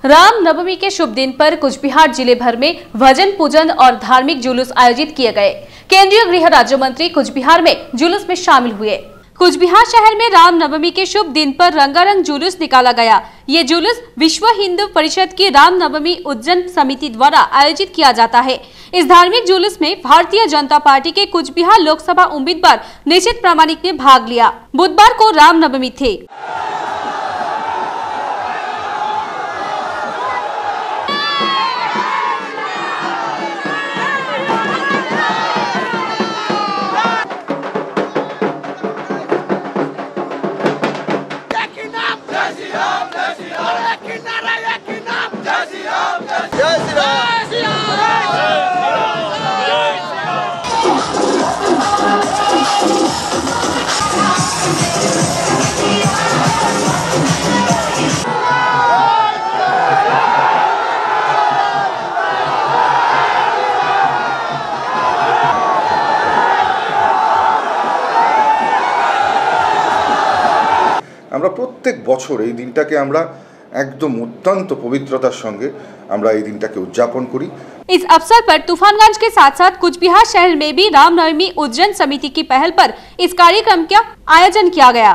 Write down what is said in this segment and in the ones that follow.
राम नवमी के शुभ दिन पर कुचबिहार जिले भर में भजन पूजन और धार्मिक जुलूस आयोजित किए गए। केंद्रीय गृह राज्य मंत्री कुचबिहार में जुलूस में शामिल हुए। कुचबिहार शहर में राम नवमी के शुभ दिन पर रंगारंग जुलूस निकाला गया। ये जुलूस विश्व हिंदू परिषद की राम नवमी उज्जैन समिति द्वारा आयोजित किया जाता है। इस धार्मिक जुलूस में भारतीय जनता पार्टी के कुचबिहार लोकसभा उम्मीदवार निशित प्रामाणिक ने भाग लिया। बुधवार को राम नवमी थे। আমরা প্রত্যেক বছর এই দিনটাকে আমরা একদম অত্যন্ত পবিত্রতার সঙ্গে আমরা এই দিনটাকে উদযাপন করি। इस अवसर पर तूफानगंज के साथ साथ कुचबिहार शहर में भी रामनवमी उज्जैन समिति की पहल पर इस कार्यक्रम का आयोजन किया गया।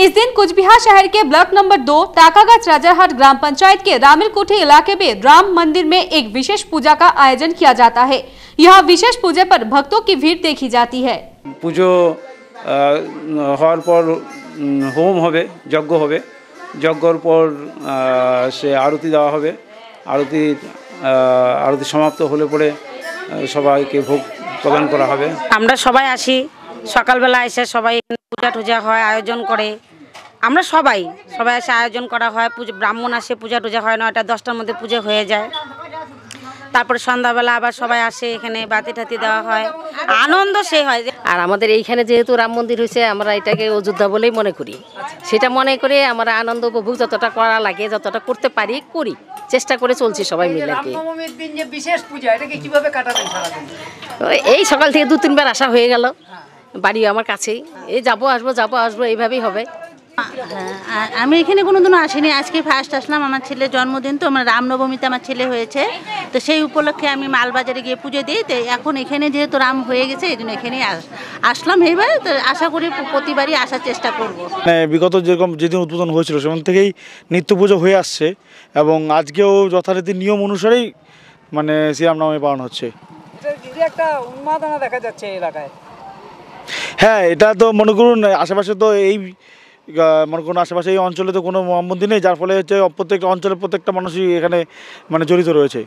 इस दिन कुचबिहार शहर के ब्लॉक नंबर 2 टाकागाछ राजारहाट ग्राम पंचायत के रामिलकोठी इलाके में राम मंदिर में एक विशेष पूजा का आयोजन किया जाता है। यह विशेष पूजा पर भक्तों की भीड़ देखी जाती है। পুজো হওয়ার পর হোম হবে, যজ্ঞ হবে, যজ্ঞর পর সে আরতি দেওয়া হবে। আরতি সমাপ্ত হলে পরে সবাইকে ভোগ প্রদান করা হবে। আমরা সবাই আসি, সকালবেলা এসে সবাই পূজা টুজা হয়, আয়োজন করে। আমরা সবাই এসে আয়োজন করা হয়, ব্রাহ্মণ আসে, পূজা টুজা হয়, 9টা-10টার মধ্যে পূজা হয়ে যায়। তারপরে সন্ধ্যাবেলা আবার সবাই আসে, এখানে বাতি টাতি দেওয়া হয়, আনন্দ সে হয়। আর আমাদের এইখানে যেহেতু রাম মন্দির হয়েছে, আমরা এটাকে অযোধ্যা বলেই মনে করি। সেটা মনে করে আমরা আনন্দ উপভোগ যতটা করা লাগে, যতটা করতে পারি করি, চেষ্টা করে চলছি সবাই মিলে। রামনবমীর দিন যে বিশেষ পূজা, এটাকে কিভাবে কাটাবেন সারাদিন? এই সকাল থেকে 2-3 বার আসা হয়ে গেল, বাড়ি আমার কাছেই। এই যাবো আসবো এইভাবেই হবে। আমি এখানে কোনোদিনও আসিনি, আজকে ফার্স্ট আসলাম। আমার ছেলের জন্মদিন, তো আমার রামনবমীতে আমার ছেলে হয়েছে, তো সেই উপলক্ষে আমি মালবাজারে গিয়ে পুজো দিই। তো এখন এখানে যেহেতু রাম হয়ে গেছে, এই জন্য এখানেই আসলাম। এইবার তো আশা করি প্রতিবারই আসার চেষ্টা করব। বিগত যেরকম যেদিন উদ্বোধন হয়েছিল সেখান থেকেই নিত্য পুজো হয়ে আসছে এবং আজকেও যথারীতি নিয়ম অনুসারেই মানে শ্রীরামনবমী পালন হচ্ছে। একটা উন্মাদনা দেখা যাচ্ছে এলাকায়। হ্যাঁ, এটা তো মনে করুন আশেপাশে তো এই মনে করুন আশেপাশে এই অঞ্চলে তো কোনো মন্দির নেই, যার ফলে হচ্ছে প্রত্যেকটা অঞ্চলের প্রত্যেকটা মানুষই এখানে মানে জড়িত রয়েছে।